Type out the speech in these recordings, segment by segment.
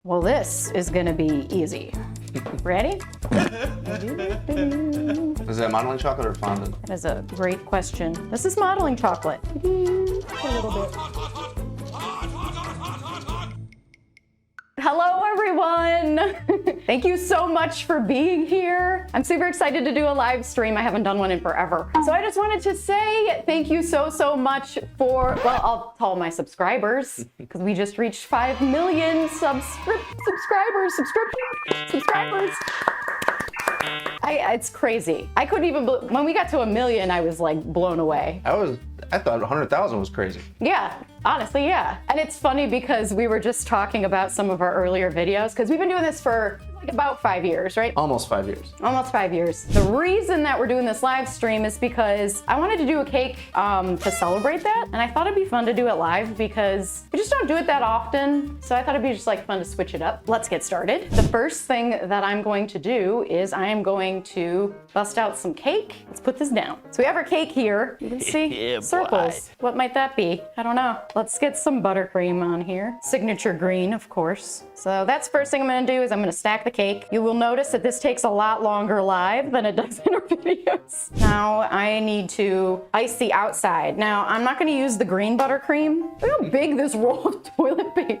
Well, this is gonna be easy. Ready? Is that modeling chocolate or fondant? That is a great question. This is modeling chocolate. A little bit. Hello, everyone. Thank you so much for being here. I'm super excited to do a live stream. I haven't done one in forever. So I just wanted to say thank you so much for, well, I'll tell my subscribers, because we just reached 5 million subscribers. It's crazy. I couldn't even, when we got to 1 million, I was like blown away. I thought 100,000 was crazy. Yeah, honestly, yeah. And it's funny because we were just talking about some of our earlier videos, because we've been doing this for like about 5 years, right? Almost 5 years. Almost 5 years. The reason that we're doing this live stream is because I wanted to do a cake to celebrate that. And I thought it'd be fun to do it live because we just don't do it that often. So I thought it'd be just like fun to switch it up. Let's get started. The first thing that I'm going to do is I am going to bust out some cake. Let's put this down. So we have our cake here. You can see circles. What might that be? I don't know. Let's get some buttercream on here. Signature green, of course. So that's the first thing I'm gonna do is I'm gonna stack the cake. You will notice that this takes a lot longer live than it does in our videos. Now I need to ice the outside. Now I'm not gonna use the green buttercream. Look how big this roll of toilet paper.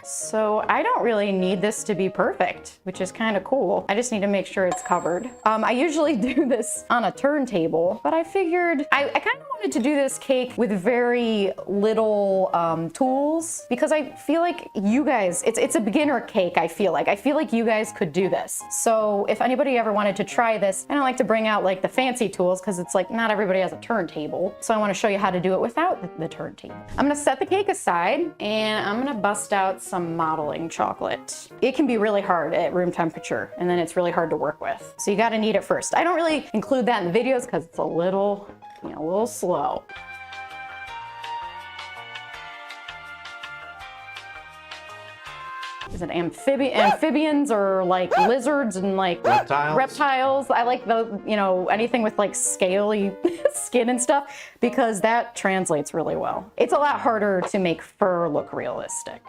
So I don't really need this to be perfect, which is kind of cool. I just need to make sure it's covered. I usually do this on a turntable, but I figured I kind of wanted to do this cake with very little tools because I feel like you guys, it's a beginner cake. I feel like you guys could do this. So if anybody ever wanted to try this, I don't like to bring out like the fancy tools because it's like not everybody has a turntable. So I want to show you how to do it without the turntable. I'm gonna set the cake aside and I'm gonna bust out some modeling chocolate. It can be really hard at room temperature and then it's really hard to work with. So you gotta knead it first. I don't really include that in the videos because it's a little slow. Is it amphibians or like lizards and like reptiles? I like the, anything with like scaly skin and stuff because that translates really well. It's a lot harder to make fur look realistic.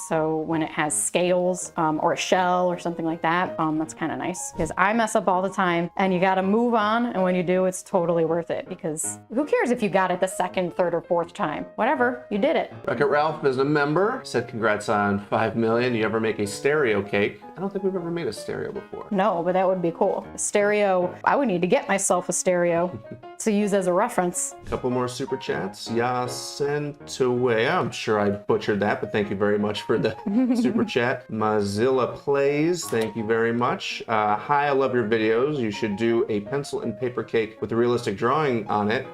So when it has scales or a shell or something like that, that's kind of nice because I mess up all the time and you got to move on. And when you do, it's totally worth it because who cares if you got it the second, third, or fourth time? Whatever, you did it. Wreck-It Ralph is a member. Said congrats on 5 million. You ever make a stereo cake? I don't think we've ever made a stereo before. No, but that would be cool. A stereo, I would need to get myself a stereo to use as a reference. A couple more super chats. Yasentaway, I'm sure I butchered that, but thank you very much for the super chat. Mozilla Plays, thank you very much. Hi, I love your videos. You should do a pencil and paper cake with a realistic drawing on it.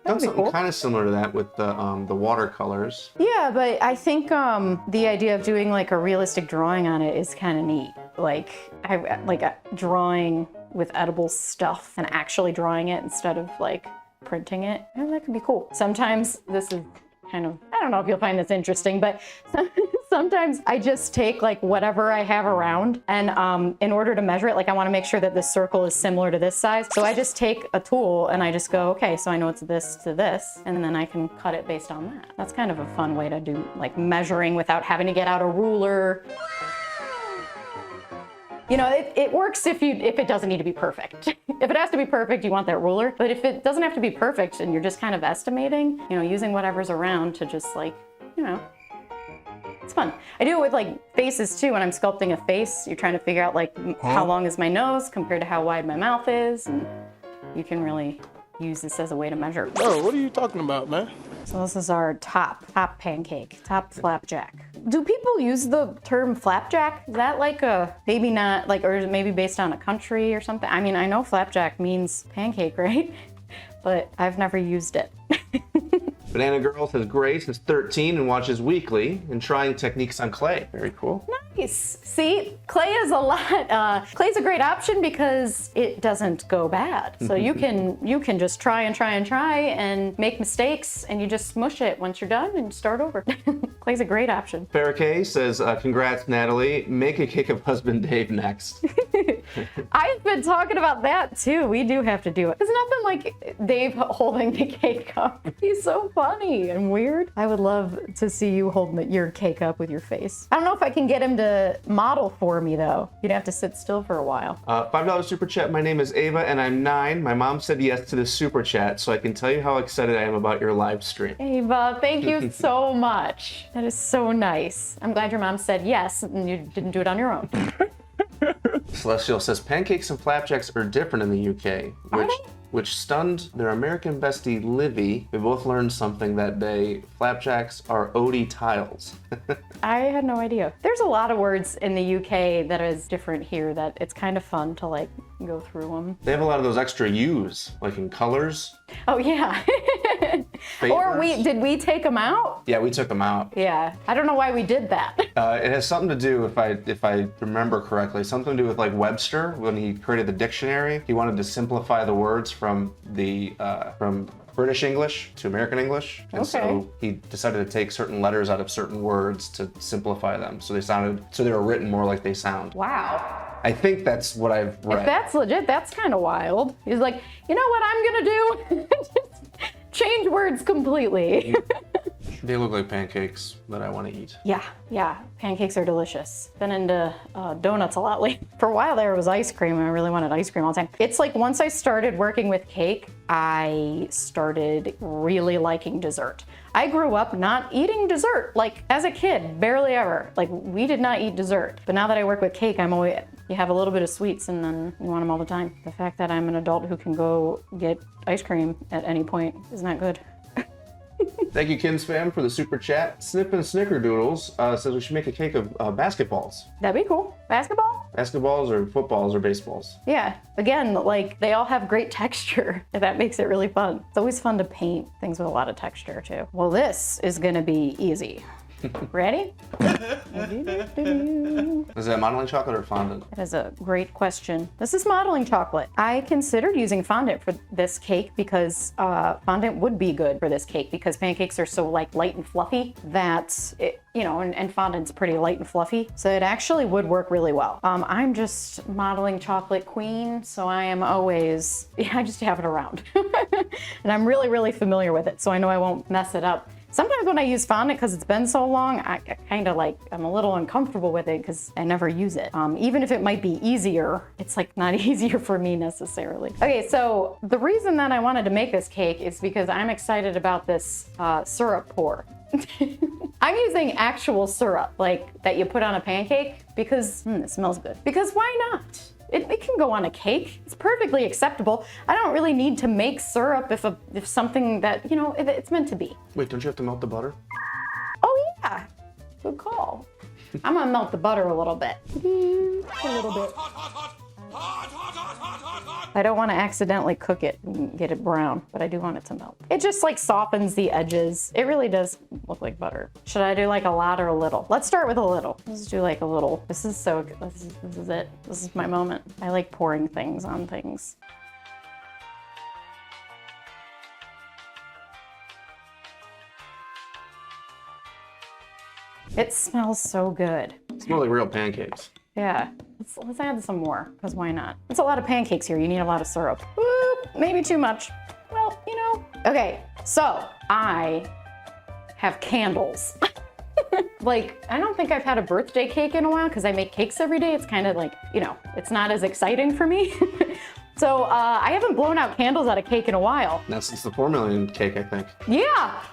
Done something kind of similar to that with the watercolors. Yeah, but I think the idea of doing like a realistic drawing on it is kind of neat. Like a drawing with edible stuff and actually drawing it instead of like printing it. And that could be cool. Sometimes this is kind of, I don't know if you'll find this interesting, but sometimes I just take like whatever I have around and in order to measure it, like I want to make sure that this circle is similar to this size. So I just take a tool and I just go, okay, so I know it's this to this, and then I can cut it based on that. That's kind of a fun way to do like measuring without having to get out a ruler. It works if it doesn't need to be perfect. If it has to be perfect, you want that ruler. But if it doesn't have to be perfect and you're just kind of estimating, using whatever's around to just like, it's fun. I do it with like faces too. When I'm sculpting a face, you're trying to figure out like how long is my nose compared to how wide my mouth is. And you can really use this as a way to measure. Oh, what are you talking about, man? So this is our top pancake, top flapjack. Do people use the term flapjack? Is that like maybe not like, or maybe based on a country or something? I mean, I know flapjack means pancake, right? But I've never used it. Banana Girl says Grace is 13 and watches weekly and trying techniques on clay. Very cool. Nice. See, clay is a lot. Clay's a great option because it doesn't go bad. So you can just try and make mistakes, and you just smush it once you're done and start over. Clay's a great option. Farrakay says congrats Natalie. Make a cake of husband Dave next. I've been talking about that too. We do have to do it. It's nothing like Dave holding the cake up. He's so funny and weird. I would love to see you holding your cake up with your face. I don't know if I can get him to model for me though. You'd have to sit still for a while. $5 super chat. My name is Ava and I'm 9. My mom said yes to the super chat, so I can tell you how excited I am about your live stream. Ava, thank you so much. That is so nice. I'm glad your mom said yes and you didn't do it on your own. Celestial says pancakes and flapjacks are different in the UK, which stunned their American bestie Livy. We both learned something that day. Flapjacks are Odie tiles. I had no idea. There's a lot of words in the UK that is different here that it's kind of fun to like go through them. They have a lot of those extra U's, like in colors. Oh yeah. Or did we take them out? Yeah, we took them out. Yeah, I don't know why we did that. It has something to do, if I remember correctly, something to do with like Webster when he created the dictionary. He wanted to simplify the words from British English to American English, and so he decided to take certain letters out of certain words to simplify them, so they were written more like they sound. Wow. I think that's what I've read. If that's legit, that's kind of wild. He's like, you know what I'm gonna do? Just change words completely. They look like pancakes that I want to eat. Yeah, pancakes are delicious. Been into donuts a lot lately. For a while there was ice cream, and I really wanted ice cream all the time. It's like once I started working with cake, I started really liking dessert. I grew up not eating dessert, like as a kid, barely ever. Like we did not eat dessert. But now that I work with cake, you have a little bit of sweets and then you want them all the time. The fact that I'm an adult who can go get ice cream at any point is not good. Thank you, Kinspam, for the super chat. Snippin' Snickerdoodles says we should make a cake of basketballs. That'd be cool. Basketball? Basketballs or footballs or baseballs? Yeah. Again, like they all have great texture. If that makes it really fun. It's always fun to paint things with a lot of texture too. Well, this is gonna be easy. Ready? Is that modeling chocolate or fondant? That is a great question. This is modeling chocolate. I considered using fondant for this cake because fondant would be good for this cake because pancakes are so like light and fluffy that it, and fondant's pretty light and fluffy. So it actually would work really well. I'm just modeling chocolate queen, so I just have it around. And I'm really, really familiar with it, so I know I won't mess it up. Sometimes when I use fondant, because it's been so long, I kind of I'm a little uncomfortable with it because I never use it. Even if it might be easier, it's like not easier for me necessarily. Okay, so the reason that I wanted to make this cake is because I'm excited about this syrup pour. I'm using actual syrup, like that you put on a pancake because it smells good. Because why not? It can go on a cake. It's perfectly acceptable. I don't really need to make syrup if something that, it's meant to be. Wait, don't you have to melt the butter? Oh yeah, good call. I'm gonna melt the butter a little bit. A little bit. I don't want to accidentally cook it and get it brown, but I do want it to melt. It just softens the edges. It really does look like butter. Should I do a lot or a little? Let's start with a little. Let's do a little. This is so good. This is it. This is my moment. I like pouring things on things. It smells so good. It smells like real pancakes. Yeah, let's add some more, because why not? It's a lot of pancakes here. You need a lot of syrup. Whoop, maybe too much. Well, Okay, so I have candles. I don't think I've had a birthday cake in a while because I make cakes every day. It's kind of it's not as exciting for me. So I haven't blown out candles at a cake in a while. That's since the 4 million cake, I think. Yeah,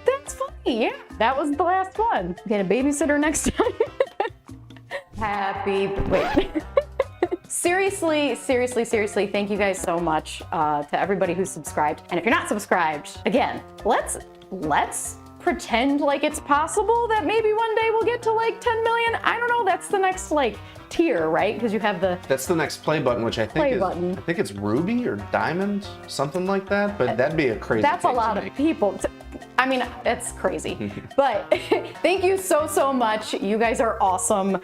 that's funny. Yeah, that was the last one. Get a babysitter next time. Wait. Seriously, thank you guys so much to everybody who's subscribed. And if you're not subscribed, again, let's pretend like it's possible that maybe one day we'll get to 10 million. I don't know, that's the next tier, right? Because you have That's the next play button, which I think it's ruby or diamond, something like that, but that'd be a crazy That's a lot of people. I mean, it's crazy. But thank you so much. You guys are awesome.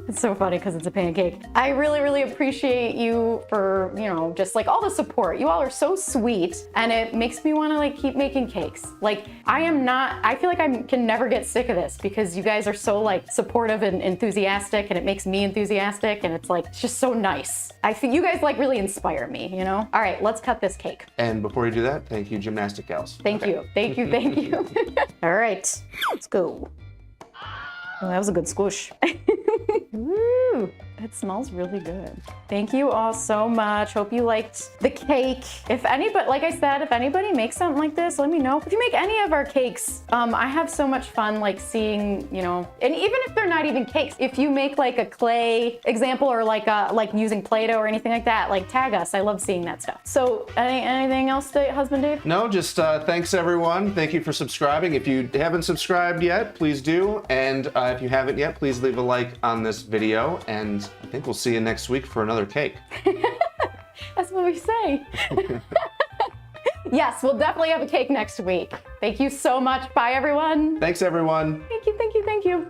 It's so funny because it's a pancake. I really, really appreciate you for, you know, just like all the support. You all are so sweet, and it makes me want to like keep making cakes. Like I feel like I can never get sick of this because you guys are so like supportive and enthusiastic, and it makes me enthusiastic, and it's like, it's just so nice. I think you guys like really inspire me, you know? All right, let's cut this cake. And before you do that, thank you, gymnastic gals. Thank you, thank you, thank you. All right, let's go. Oh, that was a good squish. Woo, it smells really good. Thank you all so much. Hope you liked the cake. If anybody, like I said, if anybody makes something like this, let me know. If you make any of our cakes, I have so much fun like seeing, you know, and even if they're not even cakes, if you make like a clay example or like using Play-Doh or anything like that, like tag us. I love seeing that stuff. So anything else, Husband Dave? No, just thanks everyone. Thank you for subscribing. If you haven't subscribed yet, please do. And if you haven't yet, please leave a like on this video. And I think we'll see you next week for another cake. That's what we say. Yes, we'll definitely have a cake next week. Thank you so much. Bye, everyone. Thanks, everyone. Thank you, thank you, thank you.